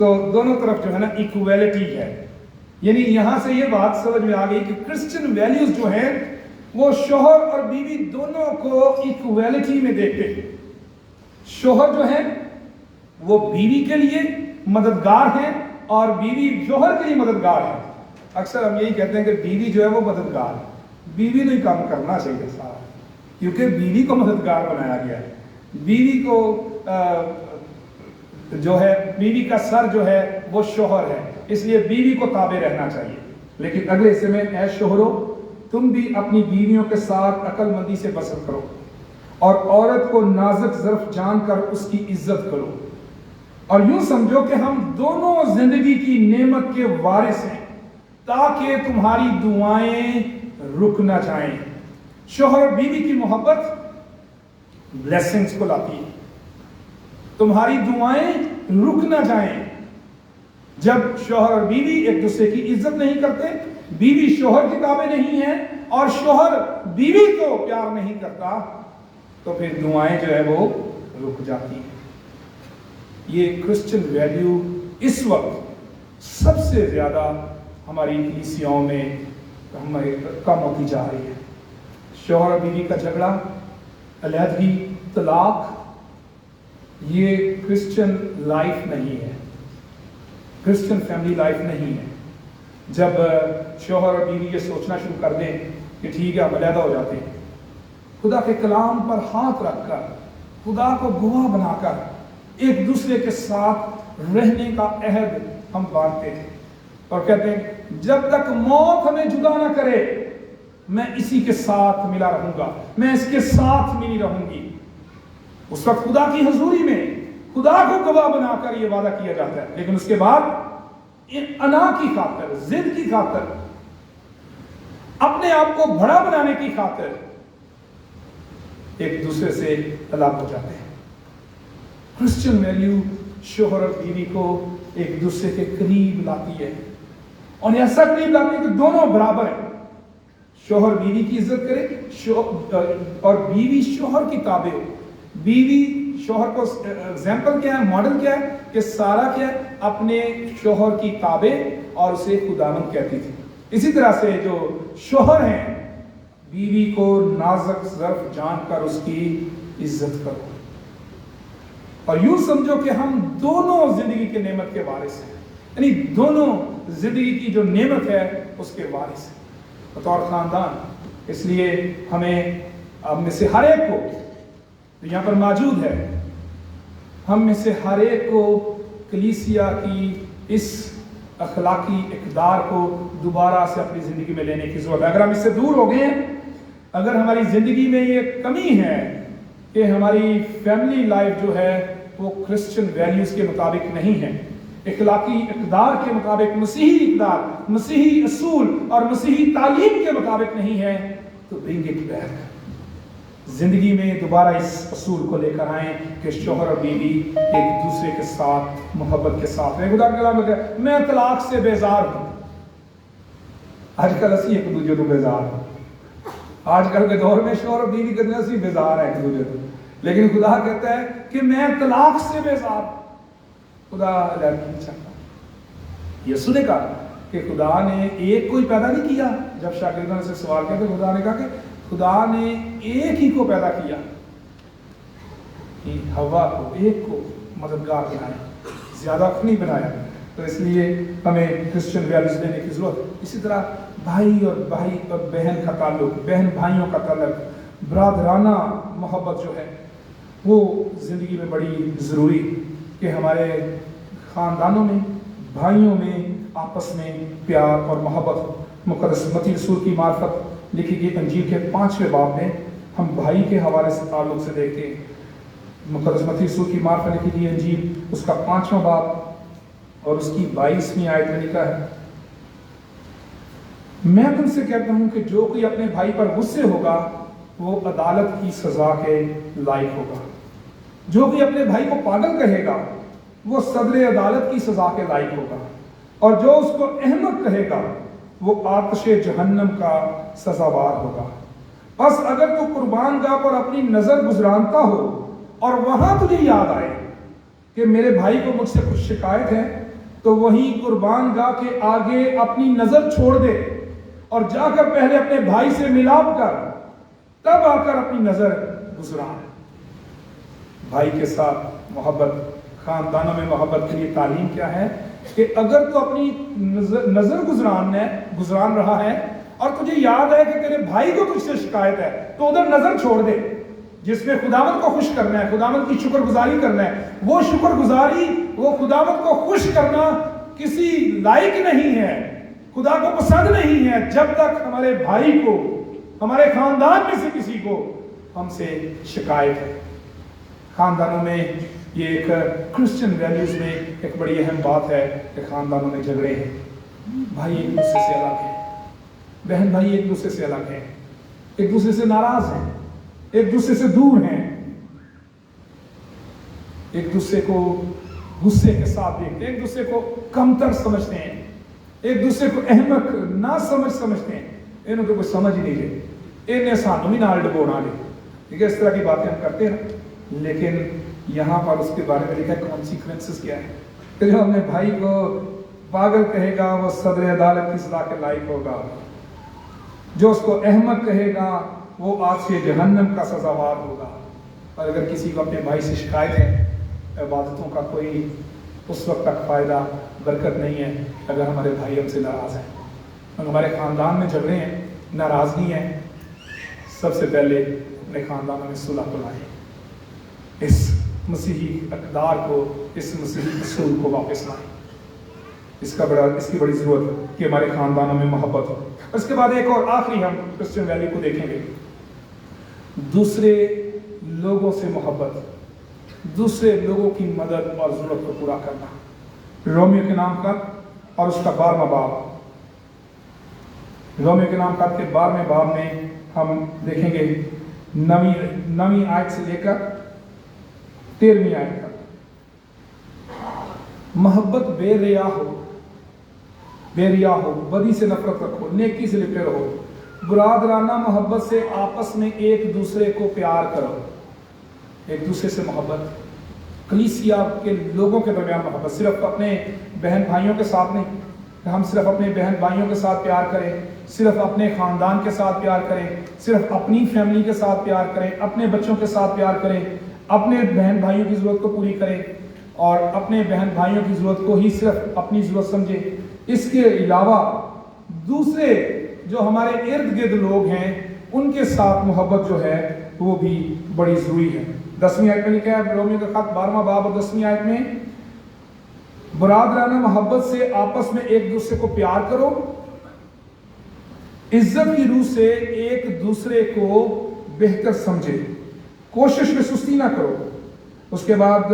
[SPEAKER 1] تو دونوں طرف جو ہے نا ایکویلٹی ہے. یعنی یہاں سے یہ بات سمجھ میں آ گئی کہ کرسچن ویلیوز جو ہیں وہ شوہر اور بیوی دونوں کو ایکویلٹی میں دیکھتے ہیں. شوہر جو ہے وہ بیوی کے لیے مددگار ہیں اور بیوی شوہر کے لیے مددگار ہے. اکثر ہم یہی کہتے ہیں کہ بیوی جو ہے وہ مددگار ہے. بیوی نے کام کرنا چاہیے سارا، کیونکہ بیوی کو مددگار بنایا گیا ہے. بیوی کو جو ہے بیوی کا سر جو ہے وہ شوہر ہے، اس لیے بیوی کو تابع رہنا چاہیے. لیکن اگلے حصے میں اے شوہرو تم بھی اپنی بیویوں کے ساتھ عقل مندی سے بسر کرو اور عورت کو نازک ظرف جان کر اس کی عزت کرو، اور یوں سمجھو کہ ہم دونوں زندگی کی نعمت کے وارث ہیں تاکہ تمہاری دعائیں رک نہ جائیں. شوہر اور بیوی کی محبت بلیسنگز کو لاتی ہے. تمہاری دعائیں رک نہ جائیں. جب شوہر اور بیوی ایک دوسرے کی عزت نہیں کرتے، بیوی شوہر کی تابع نہیں ہے اور شوہر بیوی کو پیار نہیں کرتا، تو پھر دعائیں جو ہے وہ رک جاتی ہیں. یہ کرسچن ویلیو اس وقت سب سے زیادہ ہماری کلیسیاؤں میں کم ہوتی جا رہی ہے. شوہر اور بیوی کا جھگڑا، علیحدگی، طلاق، یہ کرسچن لائف نہیں ہے، کرسچن فیملی لائف نہیں ہے. جب شوہر اور بیوی یہ سوچنا شروع کر دیں کہ ٹھیک ہے ہم علیحدہ ہو جاتے ہیں، خدا کے کلام پر ہاتھ رکھ کر، خدا کو گواہ بنا کر ایک دوسرے کے ساتھ رہنے کا عہد ہم باندھتے ہیں اور کہتے ہیں جب تک موت ہمیں جدا نہ کرے میں اسی کے ساتھ ملا رہوں گا، میں اس کے ساتھ ملی رہوں گی. اس وقت خدا کی حضوری میں خدا کو گواہ بنا کر یہ وعدہ کیا جاتا ہے، لیکن اس کے بعد انا کی خاطر، ضد کی خاطر، اپنے آپ کو بڑا بنانے کی خاطر ایک دوسرے سے الگ ہو جاتے ہیں. کرسچن ویلیو شوہر اور بیوی کو ایک دوسرے کے قریب لاتی ہے، اور ایسا قریب لاتی ہے کہ دونوں برابر ہیں. شوہر بیوی کی عزت کرے اور بیوی شوہر کی تابع ہو. بیوی شوہر کو ایگزامپل کیا ہے، ماڈل کیا ہے کہ سارا کیا ہے اپنے شوہر کی تابع اور اسے خداوند کہتی تھی. اسی طرح سے جو شوہر ہیں بیوی کو نازک ظرف جان کر اس کی عزت کرو، اور یوں سمجھو کہ ہم دونوں زندگی کے نعمت کے وارث ہیں. یعنی دونوں زندگی کی جو نعمت ہے اس کے وارث ہیں بطور خاندان. اس لیے ہمیں ہم میں سے ہر ایک کو جو یہاں پر موجود ہے، ہم میں سے ہر ایک کو کلیسیا کی اس اخلاقی اقدار کو دوبارہ سے اپنی زندگی میں لینے کی ضرورت ہے. اگر ہم اس سے دور ہو گئے ہیں، اگر ہماری زندگی میں یہ کمی ہے کہ ہماری فیملی لائف جو ہے وہ کرسچن ویلیوز کے مطابق نہیں ہے، اخلاقی اقدار کے مطابق، مسیحی اقدار، مسیحی اصول اور مسیحی تعلیم کے مطابق نہیں ہے، تو برنگ اٹ بیک. زندگی میں دوبارہ اس اصول کو لے کر آئیں کہ شوہر اور بیوی ایک دوسرے کے ساتھ محبت کے ساتھ رہیں. خدا کا کلام کہتا ہے میں طلاق سے بیزار ہوں. آج کل اسی ایک دوسرے کو بیزار ہوں. آج کل کے دور میں شوہر اور بیوی کتنے اسی بیزار ہیں ایک دوسرے کو، لیکن خدا کہتا ہے کہ میں طلاق سے بیزار ہوں. خدا نہیں چاہتا. یسوع نے کہا کہ خدا نے ایک کو ہی پیدا نہیں کیا. جب شاگردوں نے سے سوال کیا تو خدا نے کہا کہ خدا نے ایک ہی کو پیدا کیا، ہوا کو، ایک کو مددگار بنایا، زیادہ کو نہیں بنایا. تو اس لیے ہمیں کرسچن ویلیوز لینے کی ضرورت. اسی طرح بھائی اور بہن کا تعلق، بہن بھائیوں کا تعلق، برادرانہ محبت جو ہے وہ زندگی میں بڑی ضروری کہ ہمارے خاندانوں میں، بھائیوں میں آپس میں پیار اور محبت. مقدس متی رسول کی معرفت لکھی گئی انجیل کے 5ویں باب میں ہم بھائی کے حوالے سے تعلق سے دیکھتے ہیں. مقدس متی رسول کی معرفت لکھی گئی انجیل اس کا 5واں باب اور اس کی 22ویں آیت میں لکھا ہے میں تم سے کہتا ہوں کہ جو کوئی اپنے بھائی پر غصے ہوگا وہ عدالت کی سزا کے لائق ہوگا. جو کوئی اپنے بھائی کو پاگل کہے گا وہ صدر عدالت کی سزا کے لائق ہوگا، اور جو اس کو احمق کہے گا وہ آتش جہنم کا سزاوار ہوگا. بس اگر تو قربان گاہ پر اپنی نظر گزرانتا ہو اور وہاں تجھے یاد آئے کہ میرے بھائی کو مجھ سے کچھ شکایت ہے تو وہیں قربان گاہ کے آگے اپنی نظر چھوڑ دے اور جا کر پہلے اپنے بھائی سے ملاپ کر تب آ کر اپنی نظر گزرا۔ بھائی کے ساتھ محبت، خاندانوں میں محبت کے لیے تعلیم کیا ہے کہ اگر تو اپنی نظر گزران رہا ہے اور تجھے یاد ہے کہ تیرے بھائی کو تجھ سے شکایت ہے تو ادھر نظر چھوڑ دے۔ جس میں خداوند کو خوش کرنا ہے، خداوند کی شکر گزاری کرنا ہے، وہ شکر گزاری، وہ خداوند کو خوش کرنا کسی لائق نہیں ہے، خدا کو پسند نہیں ہے جب تک ہمارے بھائی کو، ہمارے خاندان میں سے کسی کو ہم سے شکایت ہے۔ خاندانوں میں یہ ایک کرسچن ویلیوز میں ایک بڑی اہم بات ہے کہ خاندانوں میں جھگڑے ہیں، بھائی ایک دوسرے سے الگ ہیں، بہن بھائی ایک دوسرے سے الگ ہیں، ایک دوسرے سے ناراض ہیں، ایک دوسرے سے دور ہیں، ایک دوسرے کو غصے کے ساتھ دیکھتے ہیں، ایک دوسرے کو کمتر سمجھتے ہیں، ایک دوسرے کو احمق نہ سمجھتے ہیں۔ انہوں تو کوئی سمجھ ہی نہیں لے، انہیں سانوں بھی نال ڈبونا لے، ٹھیک ہے، اس طرح کی باتیں ہم کرتے ہیں۔ لیکن یہاں پر اس کے بارے میں لکھا ہے کانسیکوینسز کیا ہے کہ جو اپنے بھائی کو پاگل کہے گا وہ صدر عدالت کی سزا کے لائق ہوگا، جو اس کو احمق کہے گا وہ آج سے جہنم کا سزاوار ہوگا۔ اور اگر کسی کو اپنے بھائی سے شکایت ہے، عبادتوں کا کوئی اس وقت تک فائدہ برکت نہیں ہے اگر ہمارے بھائی ہم سے ناراض ہیں، اور ہمارے خاندان میں جھگڑے ہیں، ناراضگی ہیں، سب سے پہلے اپنے خاندانوں میں صلح کو لائیں، اس مسیحی اقدار کو، اس مسیحی اصول کو واپس لائیں۔ اس کی بڑی ضرورت ہے کہ ہمارے خاندانوں میں محبت ہو۔ اس کے بعد ایک اور آخری ہم کرسچن ویلیو کو دیکھیں گے، دوسرے لوگوں سے محبت، دوسرے لوگوں کی مدد اور ضرورت کو پورا کرنا۔ رومیو کے نام کا اور اس کا 12واں باب، رومیو کے نام کا کے 12ویں باب میں ہم دیکھیں گے 9ویں آیت سے لے کر 13ویں آیت تک۔ محبت بے ریا ہو، بدی سے نفرت رکھو، نیکی سے لپٹے رہو، برادرانہ محبت سے آپس میں ایک دوسرے کو پیار کرو۔ ایک دوسرے سے محبت، کلیسیا کے لوگوں کے درمیان محبت، صرف اپنے بہن بھائیوں کے ساتھ نہیں، ہم صرف اپنے بہن بھائیوں کے ساتھ پیار کریں، صرف اپنے خاندان کے ساتھ پیار کریں، صرف اپنی فیملی کے ساتھ پیار کریں، اپنے بچوں کے ساتھ پیار کریں، اپنے بہن بھائیوں کی ضرورت کو پوری کریں اور اپنے بہن بھائیوں کی ضرورت کو ہی صرف اپنی ضرورت سمجھیں۔ اس کے علاوہ دوسرے جو ہمارے ارد گرد لوگ ہیں ان کے ساتھ محبت جو ہے وہ بھی بڑی ضروری ہے۔ 10ویں آیت میں لکھا ہے، رومیو کا خط 12واں باب اور 10ویں آیت میں، برادرانہ محبت سے آپس میں ایک دوسرے کو پیار کرو، عزت کی روح سے ایک دوسرے کو بہتر سمجھے، کوشش میں سستی نہ کرو۔ اس کے بعد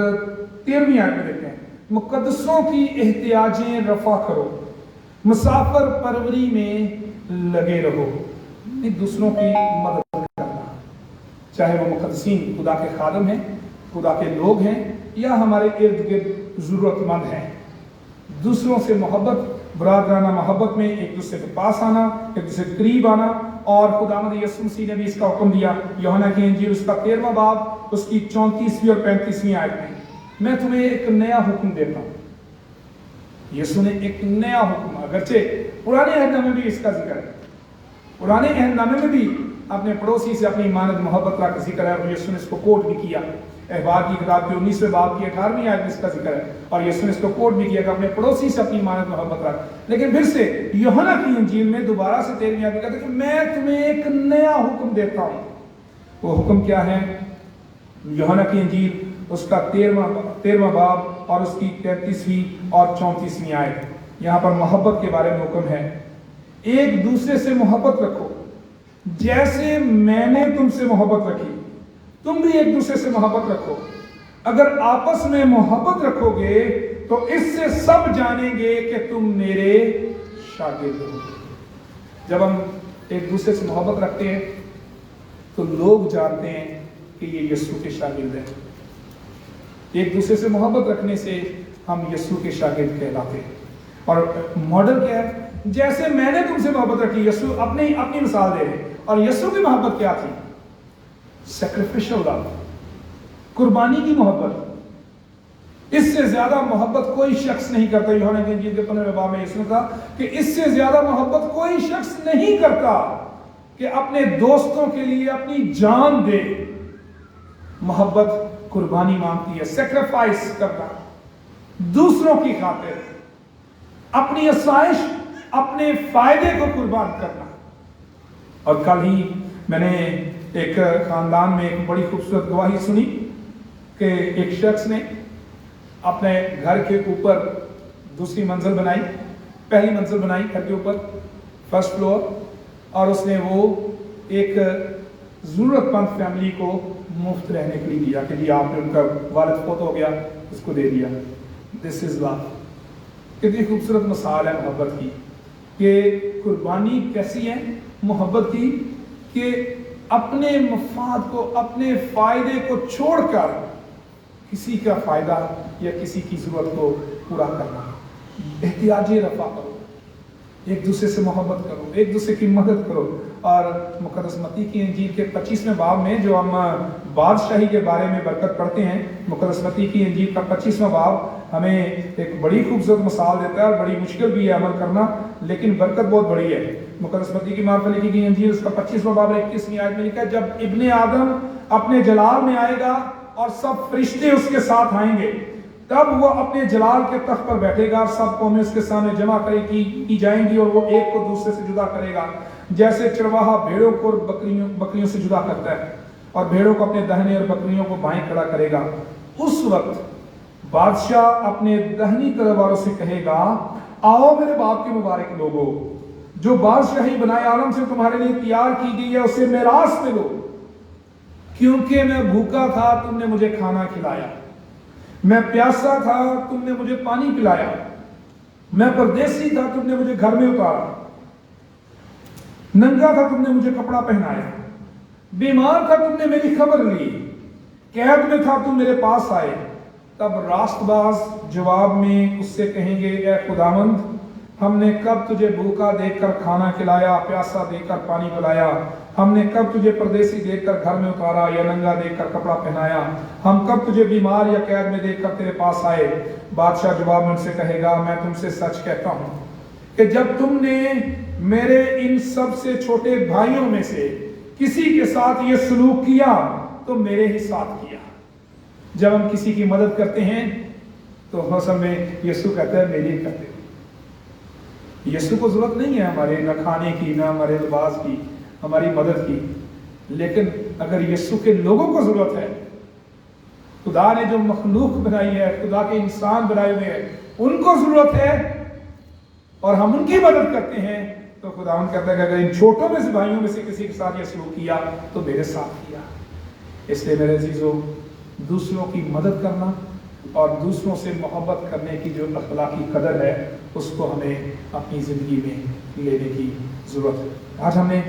[SPEAKER 1] 13ویں آیت میں دیکھتے ہیں، مقدسوں کی احتیاجیں رفع کرو، مسافر پروری میں لگے رہو۔ دوسروں کی مدد کرنا، چاہے وہ مقدسین خدا کے خادم ہیں، خدا کے لوگ ہیں، یا ہمارے ارد گرد ضرورت مند ہیں، دوسروں سے محبت، برادرانہ محبت میں ایک دوسرے کے پاس آنا، ایک دوسرے کے قریب آنا۔ اور خداوند یسوع مسیح نے بھی اس کا حکم دیا، یوحنا کی انجیل اس کا 13واں باب اس کی 34ویں اور 35ویں آیت میں تمہیں ایک نیا حکم دیتا ہوں۔ یسوع نے ایک نیا حکم، اگرچہ پرانے عہد نامے میں بھی اس کا ذکر ہے، پرانے عہد نامے میں بھی اپنے پڑوسی سے اپنی مانند محبت کا ذکر ہے، اور یسوع نے اس کو کوٹ بھی کیا۔ احبار کی کتاب کے 19ویں باب کی 18ویں آیت میں اس کا ذکر ہے، اور یسوع نے اس کو کوٹ بھی کیا کہ اپنے پڑوسی سے اپنی مانند محبت رکھ۔ لیکن پھر سے یوحنا کی انجیل میں دوبارہ سے 13ویں آیت میں کہتا ہے کہ میں تمہیں ایک نیا حکم دیتا ہوں۔ وہ حکم کیا ہے؟ یوحنا کی انجیل اس کا 13واں باب اور اس کی 33ویں اور 34ویں آیت، یہاں پر محبت کے بارے میں حکم ہے، ایک دوسرے سے محبت رکھو جیسے میں نے تم سے محبت رکھی، تم بھی ایک دوسرے سے محبت رکھو۔ اگر آپس میں محبت رکھو گے تو اس سے سب جانیں گے کہ تم میرے شاگرد ہو۔ جب ہم ایک دوسرے سے محبت رکھتے ہیں تو لوگ جانتے ہیں کہ یہ یسوع کے شاگرد ہیں۔ ایک دوسرے سے محبت رکھنے سے ہم یسوع کے شاگرد کہلاتے ہیں۔ اور ماڈل کیا ہے؟ جیسے میں نے تم سے محبت رکھی، یسوع اپنی مثال دے رہے، اور یسوع کی محبت کیا تھی؟ سیکریفیشل لو، قربانی کی محبت۔ اس سے زیادہ محبت کوئی شخص نہیں کرتا. یوحنا کی انجیل کے 15ویں باب میں اس نے کہا کہ اس سے زیادہ محبت کوئی شخص نہیں کرتا کہ اپنے دوستوں کے لیے اپنی جان دے. محبت قربانی مانگتی ہے، سیکریفائس کرنا، دوسروں کی خاطر اپنی آسائش، اپنے فائدے کو قربان کرنا. اور کل ہی میں نے ایک خاندان میں ایک بڑی خوبصورت گواہی سنی کہ ایک شخص نے اپنے گھر کے اوپر دوسری منزل بنائی، پہلی منزل بنائی گھر کے اوپر، فرسٹ فلور، اور اس نے وہ ایک ضرورت مند فیملی کو مفت رہنے کے لیے دیا کہ جی آپ نے، ان کا والد فوت ہو گیا، اس کو دے دیا. دس از لو. کتنی خوبصورت مثال ہے محبت کی کہ قربانی کیسی ہے محبت کی، کہ اپنے مفاد کو، اپنے فائدے کو چھوڑ کر کسی کا فائدہ یا کسی کی ضرورت کو پورا کرنا. احتیاج رفع کرو، ایک دوسرے سے محبت کرو، ایک دوسرے کی مدد کرو. اور مقدس متی کی انجیل کے 25ویں باب میں جو ہم بادشاہی کے بارے میں برکت پڑھتے ہیں، مقدس متی کی انجیل کا 25واں باب ہمیں ایک بڑی خوبصورت مثال دیتا ہے، اور بڑی مشکل بھی ہے عمل کرنا، لیکن برکت بہت بڑی ہے. مقدس متی کی معرفت لکھی گئی انجیل اس کا 25واں باب 21ویں آیت میں لکھا ہے، جب ابن آدم اپنے جلال میں آئے گا اور سب فرشتے اس کے ساتھ آئیں گے، تب وہ اپنے جلال کے تخت پر بیٹھے گا اور سب قومیں اس کے سامنے جمع کی جائیں گی، اور وہ ایک کو دوسرے سے جدا کرے گا جیسے چرواہا بھیڑوں کو بکریوں سے جدا کرتا ہے، اور بھیڑوں کو اپنے دہنے اور بکریوں کو بائیں کھڑا کرے گا. اس وقت بادشاہ اپنے دہنی طرف والوں سے کہے گا، آؤ میرے باپ کے مبارک لوگوں، جو بادشاہی بنائے عالم سے تمہارے لیے تیار کی گئی ہے اسے میراث میں لو، کیونکہ میں بھوکا تھا تم نے مجھے کھانا کھلایا، میں پیاسا تھا تم نے مجھے پانی پلایا، میں پردیسی تھا تم نے مجھے گھر میں اتارا، ننگا تھا تم نے مجھے کپڑا پہنایا، بیمار تھا تم نے میری خبر لی، قید میں تھا تم میرے پاس آئے. تب راست باز جواب میں اس سے کہیں گے، اے خداوند، ہم نے کب تجھے بھوکا دیکھ کر کھانا کھلایا، پیاسا دیکھ کر پانی پلایا، ہم نے کب تجھے پردیسی دیکھ کر گھر میں اتارا یا ننگا دیکھ کر کپڑا پہنایا، ہم کب تجھے بیمار یا قید میں دیکھ کر تیرے پاس آئے. بادشاہ جواب میں ان سے کہے گا، میں تم سے سچ کہتا ہوں کہ جب تم نے میرے ان سب سے چھوٹے بھائیوں میں سے کسی کے ساتھ یہ سلوک کیا تو میرے ہی ساتھ کیا. جب ہم کسی کی مدد کرتے ہیں تو حسن میں یسوع کہتا ہے میری کرتے ہو. یسوع کو ضرورت نہیں ہے ہمارے نہ کھانے کی، نہ ہمارے لباس کی، ہماری مدد کی، لیکن اگر یسوع کے لوگوں کو ضرورت ہے، خدا نے جو مخلوق بنائی ہے، خدا کے انسان بنائے ہوئے ہیں، ان کو ضرورت ہے اور ہم ان کی مدد کرتے ہیں، تو خدا ان کہتا ہے کہ اگر ان چھوٹوں میں سے بھائیوں میں سے کسی کے ساتھ یہ سلوک کیا تو میرے ساتھ کیا. اس لیے میرے عزیزو، دوسروں کی مدد کرنا اور دوسروں سے محبت کرنے کی جو اخلاقی قدر ہے اس کو ہمیں اپنی زندگی میں لینے کی ضرورت ہے. آج ہم نے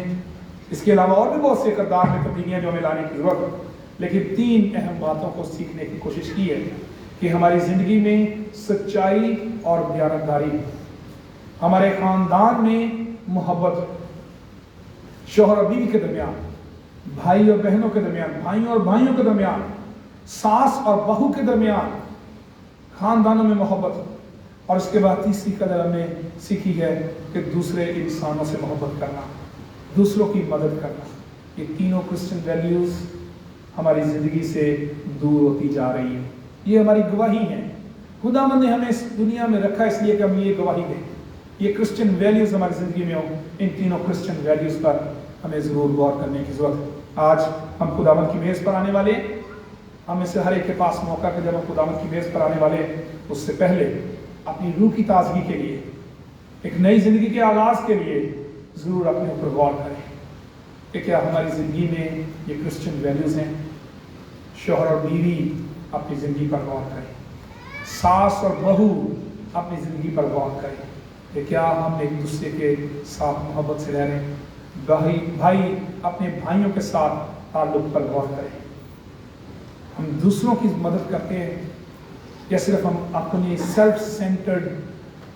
[SPEAKER 1] اس کے علاوہ اور بھی بہت سے کردار میں تبدیلیاں جو ہمیں لانے کی ضرورت ہے، لیکن 3 اہم باتوں کو سیکھنے کی کوشش کی ہے کہ ہماری زندگی میں سچائی اور دیانتداری، ہمارے خاندان میں محبت، شوہر اور بیوی کے درمیان، بھائی اور بہنوں کے درمیان، بھائیوں اور بھائیوں کے درمیان، ساس اور بہو کے درمیان، خاندانوں میں محبت. اور اس کے بعد تیسری قدر ہم نے سیکھی ہے کہ دوسرے انسانوں سے محبت کرنا، دوسروں کی مدد کرنا. یہ تینوں کرسچن ویلیوز ہماری زندگی سے دور ہوتی جا رہی ہیں. یہ ہماری گواہی ہے. خداوند نے ہمیں اس دنیا میں رکھا اس لیے کہ ہم یہ گواہی دیں. یہ کرسچن ویلیوز ہماری زندگی میں ہوں. ان تینوں کرسچن ویلیوز پر ہمیں ضرور غور کرنے کی ضرورت ہے. آج ہم خداوند کی میز پر آنے والے ہیں. ہم اس سے ہر ایک کے پاس موقع کہ جب ہم خداوند کی میز پر آنے والے ہیں اس سے پہلے اپنی روح کی تازگی کے لیے، ایک نئی زندگی کے آغاز کے لیے ضرور اپنے اوپر غور کریں کہ کیا ہماری زندگی میں یہ کرسچن ویلیوز ہیں. شوہر اور بیوی اپنی زندگی پر غور کریں، ساس اور بہو اپنی زندگی پر غور کریں کہ کیا ہم ایک دوسرے کے ساتھ محبت سے رہ رہے ہیں. بھائی اپنے بھائیوں کے ساتھ تعلق پر غور کریں. ہم دوسروں کی مدد کرتے ہیں یا صرف ہم اپنی سیلف سینٹرڈ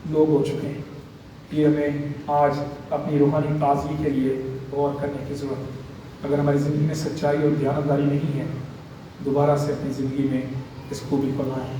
[SPEAKER 1] لوگ ہو چکے ہیں. یہ ہمیں آج اپنی روحانی تازگی کے لیے غور کرنے کی ضرورت ہے. اگر ہماری زندگی میں سچائی اور دیانتداری نہیں ہے، دوبارہ سے اپنی زندگی میں اس خوبی کو لائیں.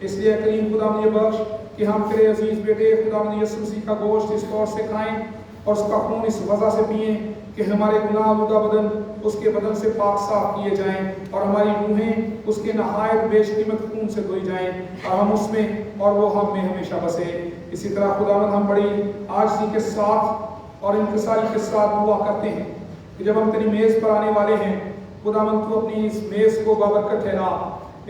[SPEAKER 1] اس لیے کریم خداوند یہ بخش کہ ہم تیرے عزیز بیٹے خداوند یسوع مسیح کا گوشت اس طور سے کھائیں اور اس کا خون اس وجہ سے پئیں کہ ہمارے گناہ آلودہ بدن اس کے بدن سے پاک صاف کیے جائیں اور ہماری روحیں اس کے نہایت بیش قیمت خون سے دھوئی جائیں اور ہم اس میں اور وہ ہم میں ہمیشہ بسے۔ اسی طرح خداوند ہم بڑی عاجزی کے ساتھ اور انکساری کے ساتھ دعا کرتے ہیں کہ جب ہم تیری میز پر آنے والے ہیں خداوند تو اپنی اس میز کو بابرکت ٹھہرا۔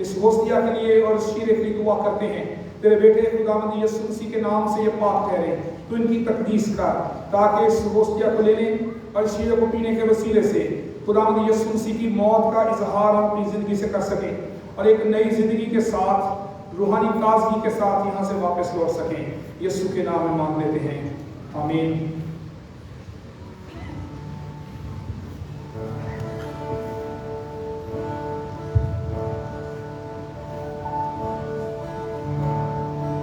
[SPEAKER 1] اس ہوستیا کے لیے اور اس شیرے کے لیے دعا کرتے ہیں تیرے بیٹے خداوند یسوع مسیح کے نام سے یہ پاک ٹھہرے، تو ان کی تقدیس کر تاکہ اس ہوستیا کو لینے اور اس شیرے کو پینے کے وسیلے سے خداوند یسوع مسیح کی موت کا اظہار ہم اپنی زندگی سے کر سکیں اور ایک نئی زندگی کے ساتھ روحانی تازگی کے ساتھ یہاں سے واپس لوٹ سکیں۔ یسوع کے نام میں مانگ لیتے ہیں، آمین۔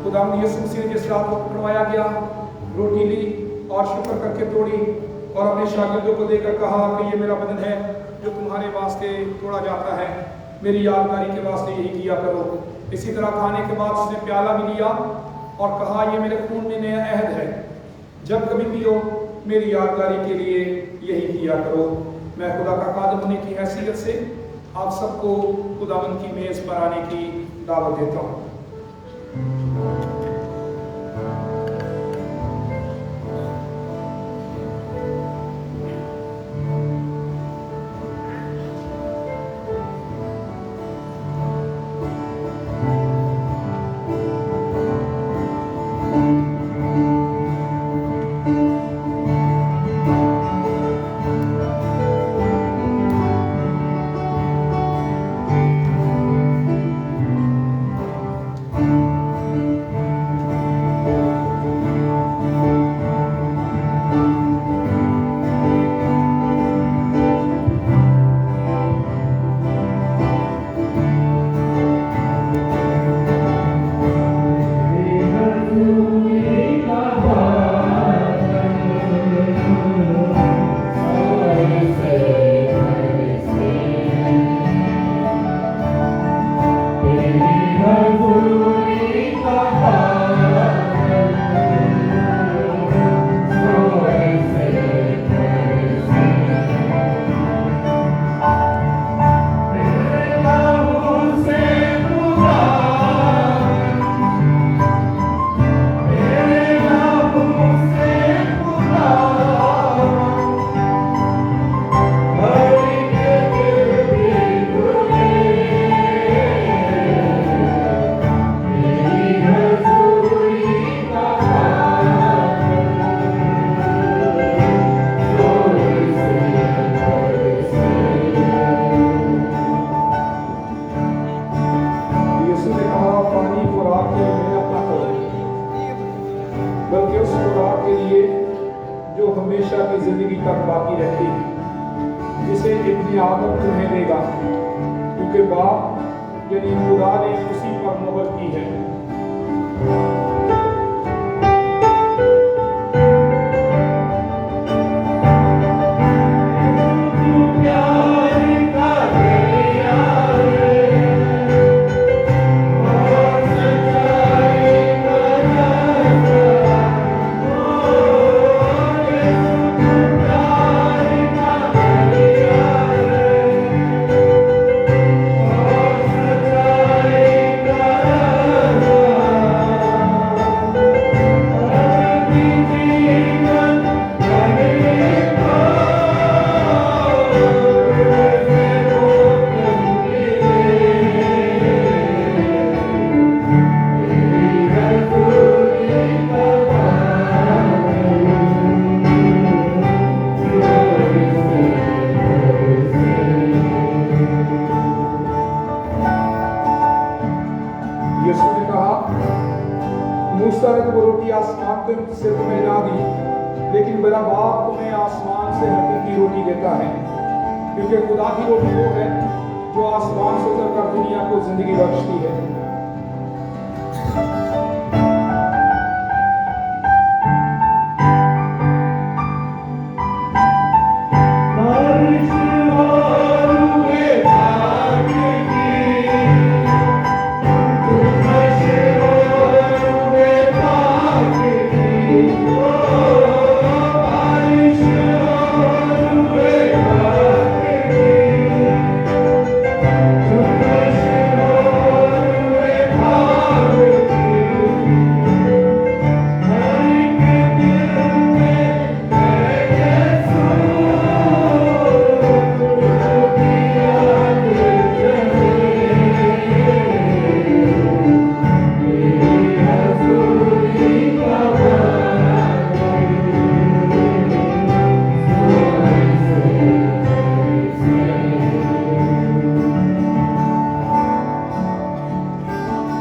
[SPEAKER 1] خداوند یسوع مسیح نے جس رات کو پکڑوایا گیا، روٹی لی اور شکر کر کے توڑی اور اپنے شاگردوں کو دے کر کہا کہ یہ میرا بدن ہے جو تمہارے واسطے توڑا جاتا ہے، میری یادگاری کے واسطے یہی کیا کرو۔ اسی طرح کھانے کے بعد اس نے پیالہ بھی لیا اور کہا یہ میرے خون میں نیا عہد ہے، جب کبھی پیو میری یادگاری کے لیے یہی کیا کرو۔ میں خدا کا خادم ہونے کی حیثیت سے آپ سب کو خداوند کی میز پر آنے کی دعوت دیتا ہوں۔
[SPEAKER 3] Thank you.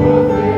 [SPEAKER 3] Vamos